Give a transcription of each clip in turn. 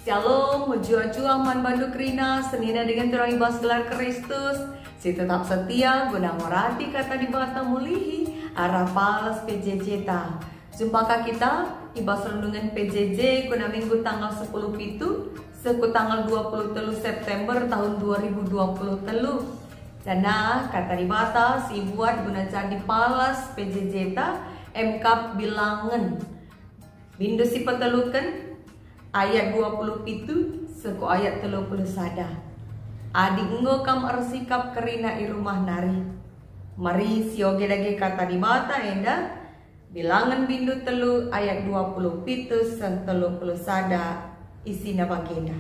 Shalom, jua-jua man bandu krina, senina dengan terang ibas gelar Kristus. Si tetap setia, guna morati kata di bata mulihi, arah palas PJJ ta. Jumpakah kita ibas renungan PJJ guna minggu tanggal 10 pitu, seku tanggal 23 September tahun 2020 telu. Dana kata di bata si buat guna jadi palas PJJ ta, MK bilangan. Bindu si petelukan ayat 20 pitu seku ayat 30 sada. Adi enggo kam arsikap kerina i rumah nari. Mari sioge dage kata di mata enda. Bilangan bindu telu ayat 20 pitu sen 30 sada isina bagenda.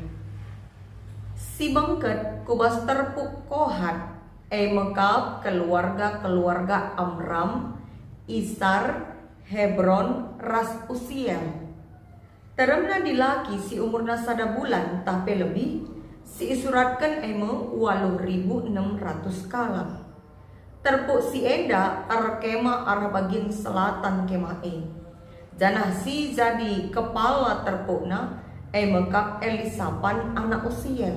Si bangket kubas terpuk Kohat mekap keluarga Amram, Isar, Hebron, ras Usiel. Teremna dilaki si umurna sada bulan tapi lebih si isuratkan 8.600 kalam. Terpuk si enda kema arah bagian selatan kema janah si jadi kepala terpukna mekap Elisapan anak Usiel.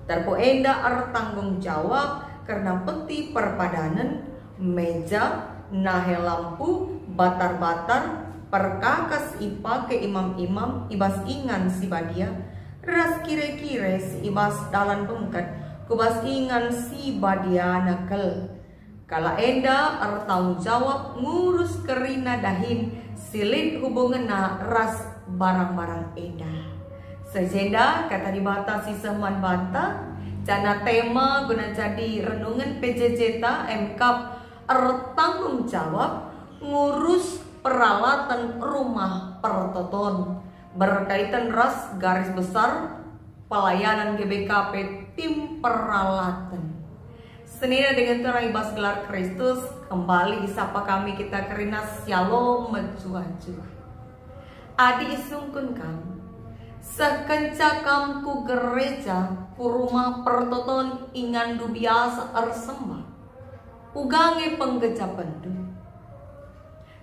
Terpuk enda arah tanggung jawab karena peti perpadanan, meja, nahe lampu, batar-batar, perkakas ipa ke imam-imam ibas ingan si badia ras kire-kire si ibas dalan pemkat kubas ingan si badia nakal kala enda tanggung jawab ngurus kerina dahin silit hubungan na ras barang-barang enda sejenda kata dibatasi seman banta jana tema guna jadi renungan PJJ ta MK tanggung jawab ngurus peralatan rumah pertoton berkaitan ras garis besar pelayanan GBKP tim peralatan. Senina dengan terang ibas gelar Kristus kembali sapa kami kita kerina shalom mencuaju. Adi isungkun kam sekenca kam ku gereja ku rumah pertoton ingan du biasa arsembah ugange penggejapan du.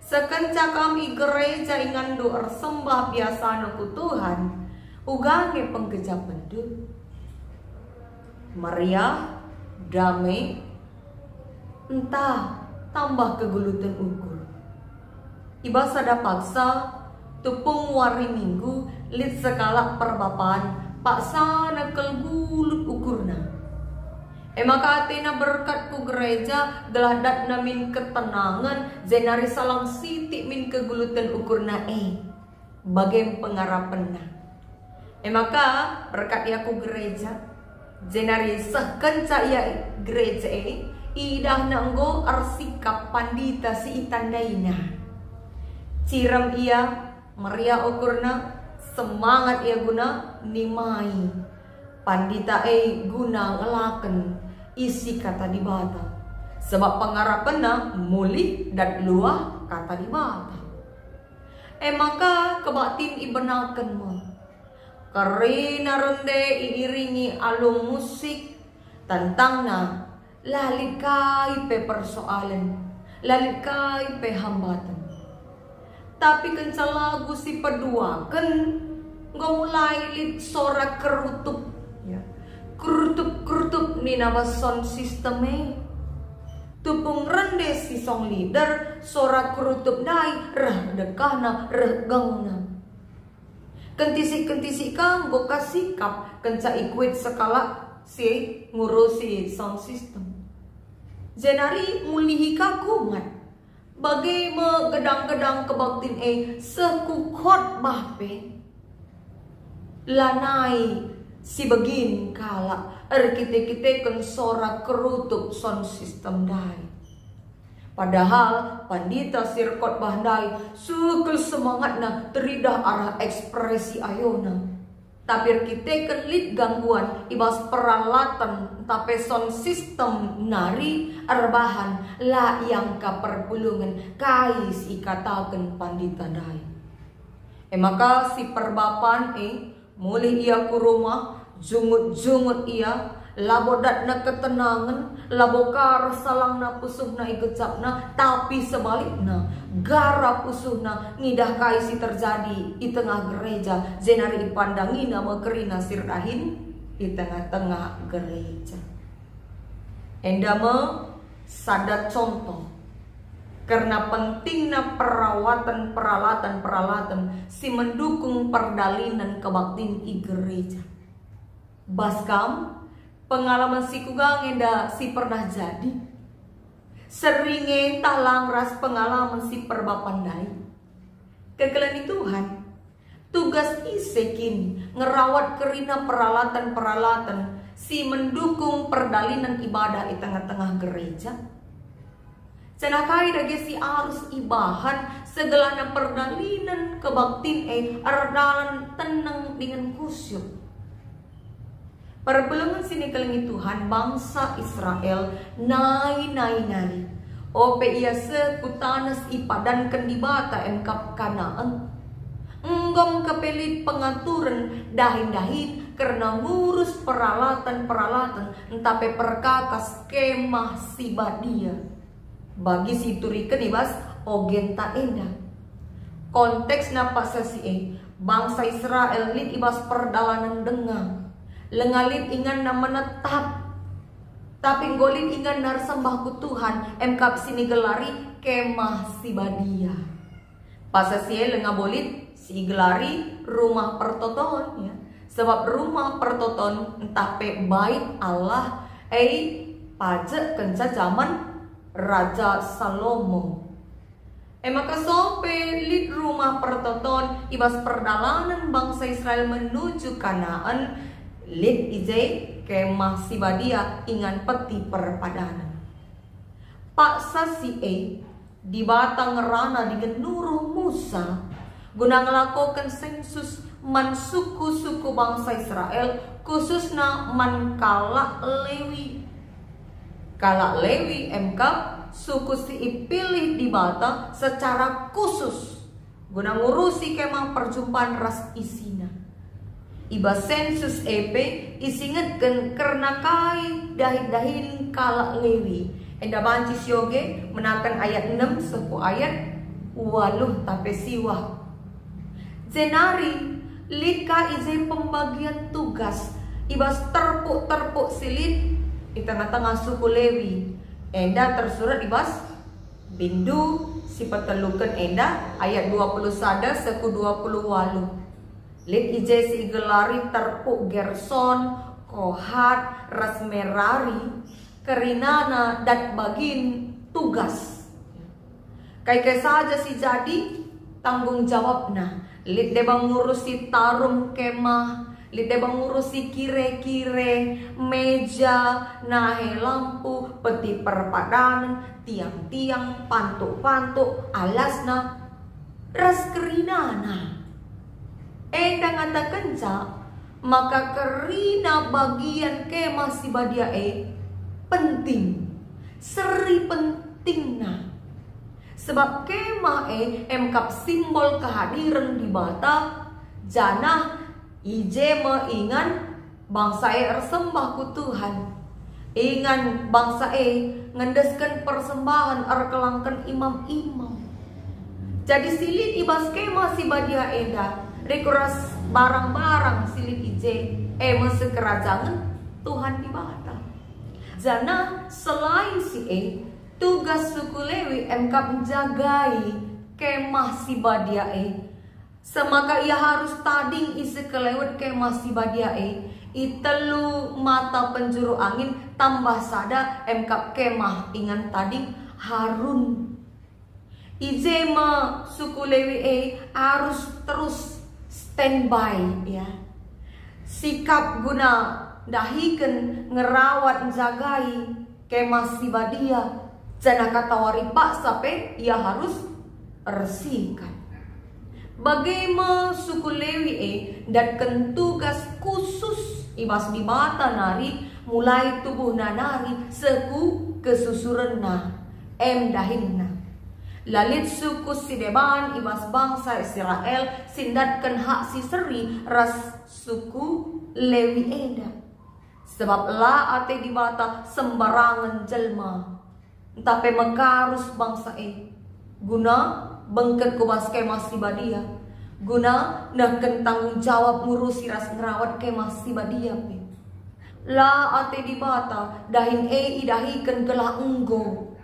Sekenca kami gereja ingan do sembah biasa ku Tuhan ugange penggejapan du. Maria damai entah tambah kegulutan ukur. Iba sada paksa tupung wari minggu lit sekala perbapaan paksa nakal gulut ukurna. Maka atina berkat ku gereja geladat namin ketenangan zenari salang siti min kegulutan ukurna bagai pengarapan na. Maka berkat ya ku gereja zenari sekenca ya gereja idah nanggo arsikap pandita si itandaina. Ciram ia Maria ukurna semangat ia guna nimai. Pandita guna ngelaken isi kata di bata sebab pengarapan na muli dan luah kata di bata maka kebatin ibenaken mo karena rende iiringi alung musik tentang na lalit kai pe persoalan lalit kai pe hambatan tapi kenca lagu si peduaken nggak mulai lit sorak kerutup kerutup ni nama sound system tupung rende si song leader sorak kerutup nai rah dekana rah gangna kentisi kang boka sikap kenca ikuit sekala si ngurusi sound system jenari mulihi kakumat bagai megedang-gedang kebaktin sekukot bahpe lanai si begin kala kita kan sorak kerutup sound system dai. Padahal pandita sirkot bandai sukul semangat na teridah arah ekspresi ayona. Tapi kita kan lit gangguan ibas peralatan tapi sound system nari arbahan la yang kaperpulungan kais ikatakan pandita dai. Maka si perbapan mulih ia ku rumah jungut-jungut ia labodat na ketenangan, labokar salang na pusuh na igecap na, tapi sebaliknya gara pusuh na ngidah kaisi terjadi di tengah gereja, zenari ipandangina mekerina sirdahin di tengah-tengah gereja. Endama sadat contoh karena pentingnya perawatan peralatan si mendukung perdalinan kebaktin i gereja. Baskam pengalaman si kugang enda si pernah jadi sering entah langras pengalaman si perbapandai kegelani Tuhan tugas isekin ngerawat kerina peralatan si mendukung perdalinan ibadah di tengah-tengah gereja. Cenakai dage si arus ibahan segelana perdalinan kebaktin ardalan tenang dengan khusyuk. Perbelungan sini kelengi Tuhan bangsa Israel nari. Ope ia sekutanas ipadan kendibata engkap Kanaan. Enggom kepelit pengaturan dahin karena ngurus peralatan entape perkakas kemah si badia. Bagi si turiken ibas ogen ta enda. Konteks napa sasi bangsa Israel lit ibas perdalanan dengang. Lengalit ingan na menetap tapi golin ingan narsembahku Tuhan emkap sini gelari kemah si badia. Pasasie lengabolit si gelari rumah pertoton ya. Sebab rumah pertoton entah pe bait Allah pajak kenca zaman Raja Salomo. Maka sampai lit rumah pertoton ibas perdalanan bangsa Israel menuju Kanaan. Lit ije kemah si badia ingan peti perpadanan. Paksa si di batang ngerana dengan nuruh Musa guna ngelakukan sensus man suku-suku bangsa Israel khususnya man kalak Lewi. Kalak Lewi emkap suku si ipilih di bata secara khusus guna ngurusi kemah perjumpaan ras isina. Iba sensus isingetkan karena kai dahin kalak Lewi. Enda bancis yoge menakan ayat 6 sepu ayat waluh tape siwah. Zenari lika izin pembagian tugas ibas terpuk silit di tengah-tengah suku Lewi. Enda tersurat ibas bindu si petelukan enda ayat 21 seku 20 waluh. Lit ije si gelari terpuk Gerson, Kohat, ras Merari, kerinana dan bagin tugas. Kai saja si jadi tanggung jawabna. Lit debang ngurusi tarum kemah, lit debang ngurusi kire-kire, meja, nahe lampu, peti perpadanan, tiang-tiang, pantuk-pantuk, alasna, ras kerinana. Enda ngata kenca maka kerina bagian kemah si badia penting seri pentingna sebab kemah emkap simbol kehadiran di bata janah ije ingan bangsa ersembah ku Tuhan ingan bangsa ngendeskan persembahan kelangkan imam-imam jadi silit ibas kemah si badia enda rekuras barang-barang silit ije mese kerajaan Tuhan di bata. Jana selain si tugas suku Lewi engkap menjagai kemah si badia semaka ia harus tading isi kelewat kemah si badia itelu mata penjuru angin tambah sada engkap kemah ingan tading Harun. Ijema suku Lewi harus terus standby ya. Sikap guna dahikan ngerawat jagai kemah si badia. Jana kata waripak sampai ia harus resihkan. Bagaimana suku Lewi dan kentugas khusus ibas di bata nari mulai tubuh nari seku kesusurenna dahinna. Lalit suku si deban ibas bangsa Israel sindatkan hak si seri ras suku Lewi enda. Sebab la ate di bata sembarangan jelma. Tapi mekarus bangsa guna bengket kubas kemah si badia. Guna nak tanggung jawab ngurusi ras ngerawat kemah si badia pe. La ate di bata dahin idahikan gelah enggo.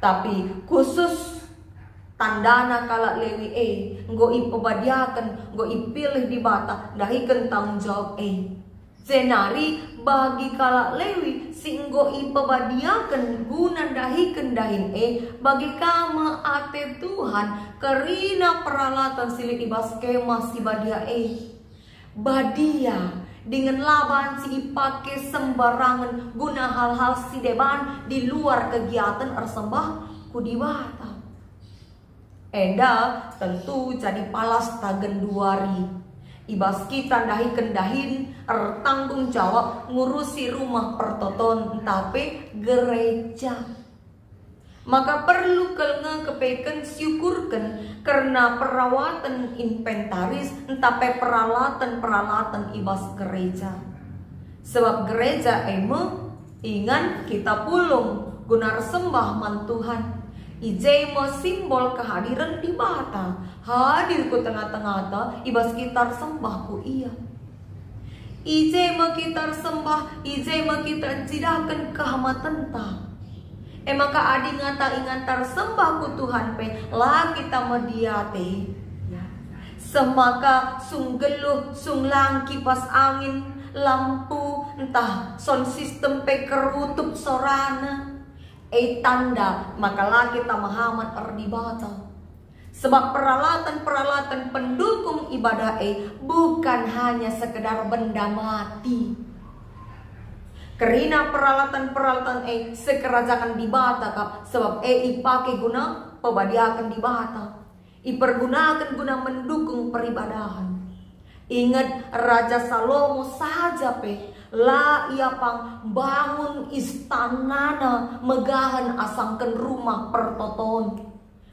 Tapi khusus tandana kala lewi nggo ipabadiakan, nggo ipilih di bata dahikan tanggung jawab Zenari bagi kala lewi si nggo ipabadiakan guna dahikan dahin bagi kama ate Tuhan karina peralatan silit ibas kemah si badia badia dengan laban si ipake sembarangan guna hal-hal si deban di luar kegiatan ersembah kudibata. Enda tentu jadi palas tagen duari. Ibas kita dahin tanggung jawab ngurusi rumah pertoton tapi gereja. Maka perlu kelnga kepeken syukurkan karena perawatan inventaris tapi peralatan ibas gereja. Sebab gereja ingat kita pulung guna sembah man Tuhan. Ije simbol kehadiran di bata. Hadir ku tengah-tengah ibas kita sembah ku iya. Ije kita sembah, ije kita jidakan kehamatan ta. Maka adi ingata sembah ku Tuhan pe lah kita mediate. Semaka sung geluh, sung lang kipas angin, lampu, entah sound system pe kerutup sorana. Tanda makalah kita mahamat erdibata. Sebab peralatan-peralatan pendukung ibadah bukan hanya sekedar benda mati. Karena peralatan-peralatan sekerajakan dibata kap. Sebab ipake guna pebadiakan dibata. Ipergunakan guna mendukung peribadahan. Ingat Raja Salomo saja pe la ia pang bangun istanana megahan asangkan rumah pertoton.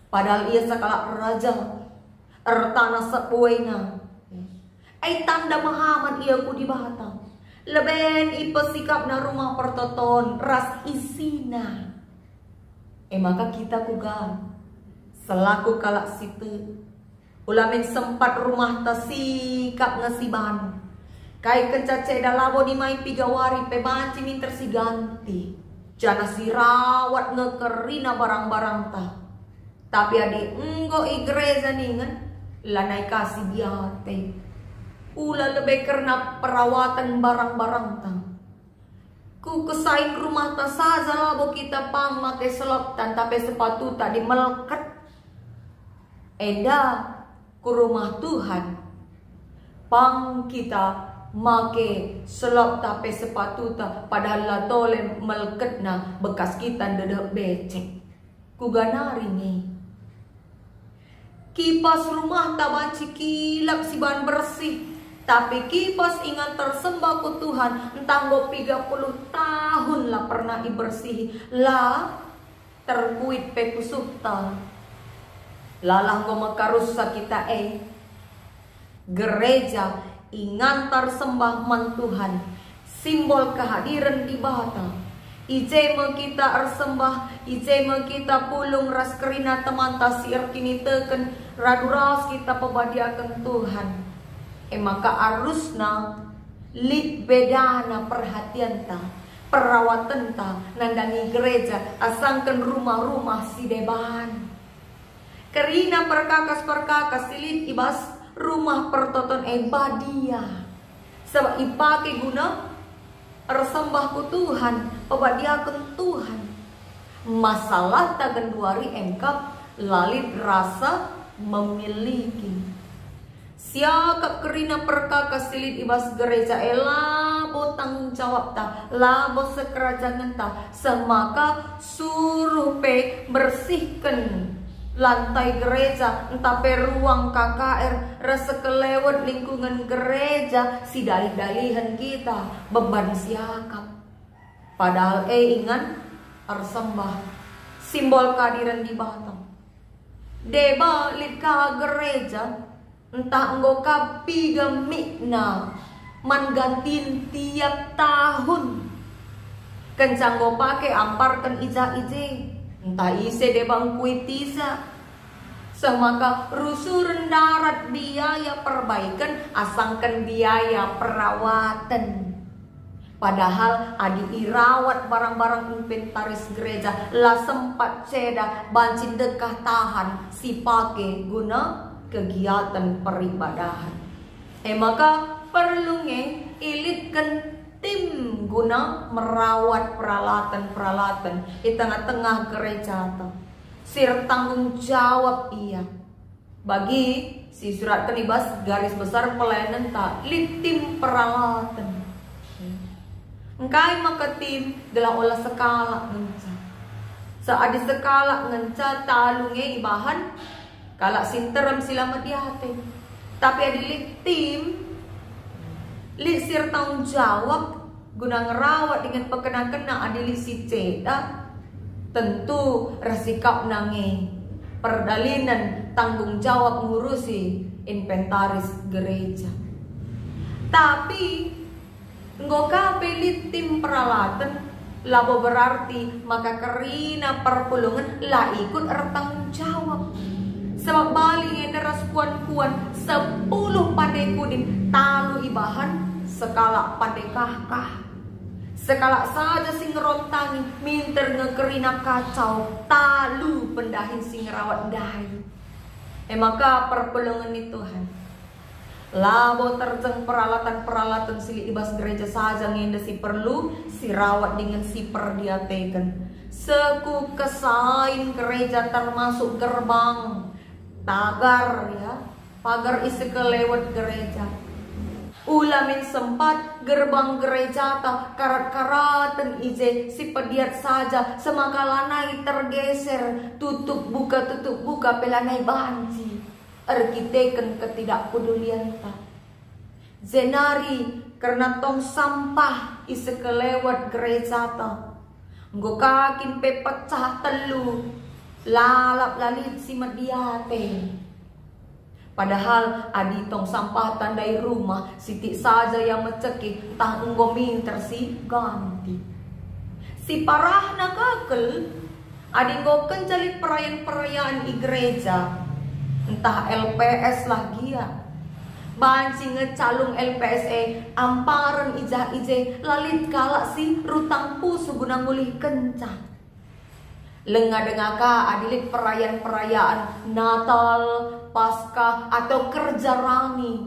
Padahal ia sekala raja ertana sepuena. Tanda mahaman ia ku dibata. Leben ipesikap na rumah pertoton ras isina. Maka kita kugan selaku kalak situ ulamin sempat rumah tasikap ngasiban. Kai kencace dalabo di mai pigawari pebanci minter si ganti. Jana si rawat ngekerina barang-barang ta. Tapi adi enggo igreja ningan lanai kasih biate. Ula lebih karena perawatan barang-barang ta. Ku kesain rumah ta saja labo kita pang make selotan tapi sepatu tadi melekat. Enda ku rumah Tuhan pang kita make selop tapi sepatu ta padahal la tole melket na bekas kita dedek becek ku ganari ni kipas rumah ta banci kilap si ban bersih tapi kipas ingat tersembah ku Tuhan entang go 30 tahun lah pernah ibersih lah terkuit pe kusupta lalah go makarusa kita gereja ingantar sembah man Tuhan simbol kehadiran di bata. Ije kita ersembah, ije kita pulung ras kerina teman tasir kini teken raduras kita pebadiakan Tuhan. Maka arusna lit bedana perhatian ta perawatan ta nandangi gereja asangkan rumah-rumah si deban. Kerina perkakas silit ibas rumah pertoton badia. Sebab ipake guna ersembah ku Tuhan, pebadiakan Tuhan. Masalah tagen duari engkap lalit rasa memiliki. Siakap kerina perkakas silit ibas gereja labo tanggung jawab ta, labo sekerajaan ta. Semaka suruh pe bersihkan lantai gereja, entah ruang KKR, rasa kelewat lingkungan gereja, si dalih-dalihan kita, beban siakap. Padahal ingat, ersembah, simbol kehadiran di Batam. Deba lika gereja, entah enggo kapi gemikna, manggantin tiap tahun. Kencang go pake amparkan ija-ije, entah ise de bang kuitiza. Semaka rusuren darat biaya perbaikan, asangkan biaya perawatan. Padahal adi irawat barang-barang inventaris gereja lah sempat ceda bancin dekah tahan si pake guna kegiatan peribadahan. Maka perlu ilitkan tim guna merawat peralatan-peralatan di tengah-tengah gereja atau sir tanggung jawab ia bagi si surat kenibas garis besar pelayanan tak tim peralatan. Engkai maka tim gelah olah sekala ngenca. Saat di sekala ngenca talunge ibahan kalak sinteram silamat hati. Tapi adilik tim sir tanggung jawab guna ngerawat dengan pekena-kena adilik si ceda. Tentu resikap nange perdalinan tanggung jawab ngurusi inventaris gereja. Tapi ngoka pelit tim peralatan labo berarti maka kerina perpulungan lah ikut tanggung jawab. Sebab balik yang deras kuan-kuan 10 pandai kudin talu ibahan sekala pandai kah. Sekala saja sing ngerontangi minter ngekerina kacau talu pendahin sing ngerawat dahi. Maka perpulungan itu Tuhan labo terjeng peralatan-peralatan sili ibas gereja saja ngende si perlu si rawat dengan si perdiateken. Seku kesain gereja termasuk gerbang tagar ya, pagar isi kelewat gereja. Ulamin sempat gerbang gereja atau karat-karatan ije si pediat saja semakalanai tergeser tutup buka pelanai banci arkiteken ketidakpedulian tak zenari karena tong sampah isi kelewat gereja ta nggo kakin pe pecah telu lalap lalit si mediate. Padahal adi tong sampah tandai rumah siti saja yang mecekik entah enggo minter si ganti. Si parah nakakel adi enggo kencalit perayaan-perayaan i gereja entah LPS lagi ya. Banci ngecalung LPS amparan ija-ije lalit kala si rutang pusu guna ngulih kencang. Lenga-dengaka adilik perayaan-perayaan Natal, Paskah atau kerja rami.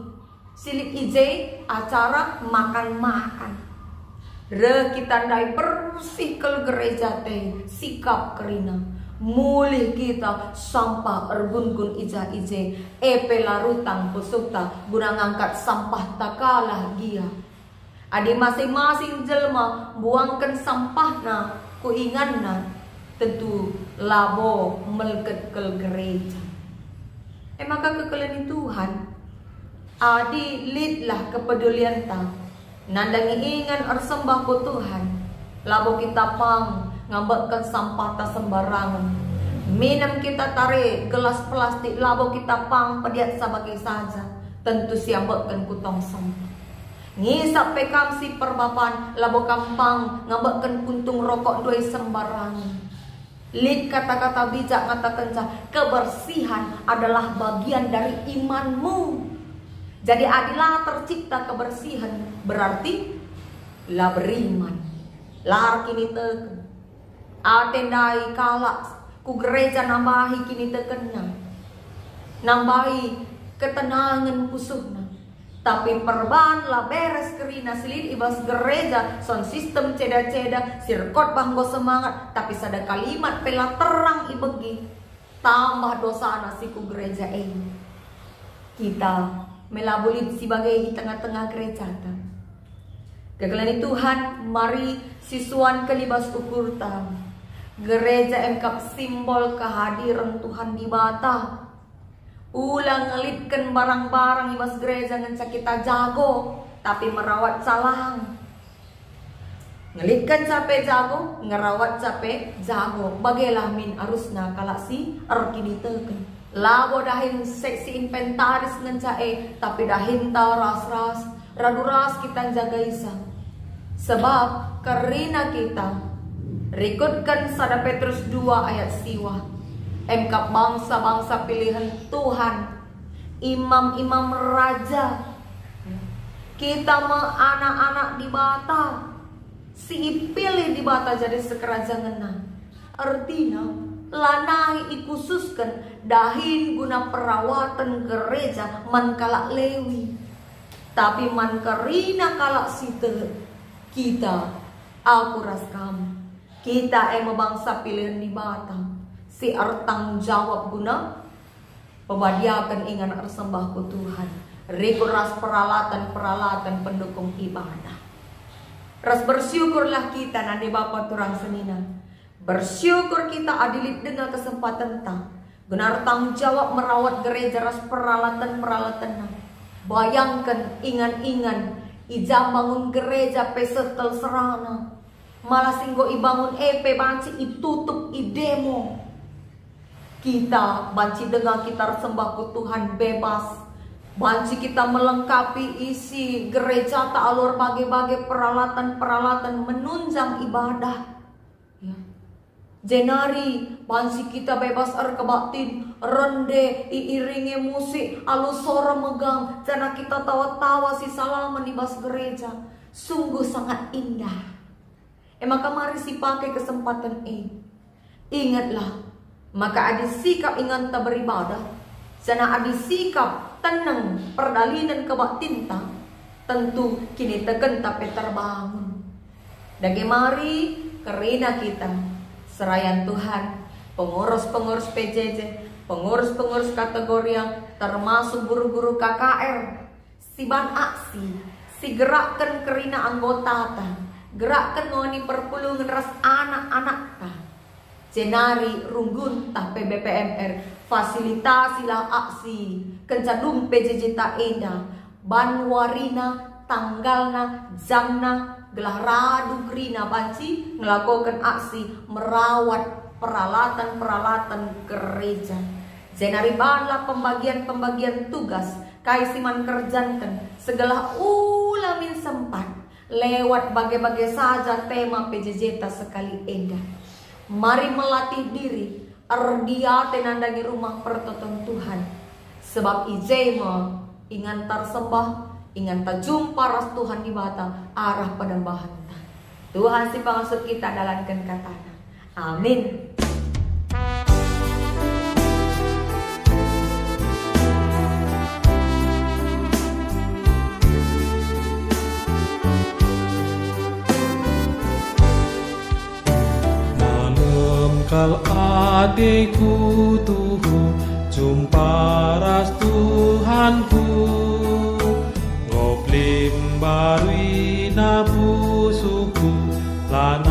Silik ije acara makan-makan. Re kita ndai bersih ke gereja teh sikap kerina. Mulih kita sampah ergun-gun ija-ije epela rutang pusukta guna ngangkat sampah takalah gia. Adi masing-masing jelma buangkan sampahna kuinganna. Tentu labo meleket ke gereja. Maka kekelian Tuhan adi lidlah kepedulian ta nandangi ingan ersembah ku Tuhan labo kita pang ngambekkan sampah ta sembarangan. Minum kita tarik gelas plastik labo kita pang pediat sebagai saja. Tentu siambekkan ku tong sampah. Ngisap pekam si perbapan labo kampang ngambekkan puntung rokok doi sembarangan. Lid kata-kata bijak ngatakan kebersihan adalah bagian dari imanmu. Jadi adilah tercipta kebersihan berarti lah beriman. Lar kini teken atendai kalak ku gereja nambahi kini tekennya. Nambahi ketenangan pusuhna. Tapi perban lah beres kerina silid ibas gereja son sistem ceda-ceda sirkot banggo semangat tapi sada kalimat pela terang ibegi tambah dosa nasiku gereja ini kita melabulit sebagai di tengah-tengah gereja kegelaran Tuhan mari siswan kelibas ukur tam gereja engkap simbol kehadiran Tuhan di bata. Ulang ngelitkan barang-barang ibas gereja ngenca kita jago tapi merawat salang. Ngelitkan capek jago, ngerawat capek jago. Bagailah min arusna kalasi arkini teken. Labo dahin seksi inventaris ngenca tapi dahin ta ras-ras raduras kita jaga isa. Sebab karena kita rekodkan sada Petrus 2 ayat siwa. Emkap bangsa-bangsa pilihan Tuhan, imam-imam raja, kita anak-anak di bata, si pilih di bata jadi sekerajaan. Artinya lanai ikhususkan dahin guna perawatan gereja man kalak Lewi. Tapi man karina kalak site kita aku raskam. Kita bangsa pilihan di bata. Si artang jawab guna pembadiakan ingan arsembah ku Tuhan. Rikuras peralatan pendukung ibadah. Ras bersyukurlah kita nadi Bapa turang senina. Bersyukur kita adilit dengan kesempatan tang. Benar tanggung jawab merawat gereja ras peralatan. Bayangkan ingan-ingan ijam bangun gereja pesetel serana. Malah singgo ibangun banci itutup idemo. Kita banci dengan kita sembah ku Tuhan bebas. Banci kita melengkapi isi gereja tak alur bagai-bagai peralatan menunjang ibadah. Ya. Jenari banci kita bebas kebaktin rende iiringi musik alus suara megang jana kita tawa-tawa si salaman di bas gereja. Sungguh sangat indah. Maka mari si pakai kesempatan ini. Ingatlah, maka ada sikap ingat tak beribadah. Sana ada sikap tenang perdalinan kebak tinta. Tentu kini tekan tapi terbangun. Dagi mari kerina kita serayan Tuhan, pengurus-pengurus PJJ, pengurus-pengurus kategori yang termasuk guru-guru KKR, si ban aksi, si gerakkan kerina anggota ta. Gerakkan ngoni perpulungan ras anak-anak ta. Jenari runggun ta PBPMR fasilitasilah aksi kencadum PJJ ta enda banwarina tanggalna jamna gelah radu krina banci melakukan aksi merawat peralatan gereja. Jenari bala pembagian tugas kaisiman kerjankan segala ulamin sempat lewat bagai-bagai saja tema PJJ ta sekali enda. Mari melatih diri ardia tenandangi rumah pertoton Tuhan. Sebab ijema ingan tersembah, ingan terjumpa ras Tuhan di bata arah pada bahanta. Tuhan si pangasut kita dalankan katana. Amin. Kal adikku tuhu jumpa ras Tuhanku ngoplim barui nabu suku lan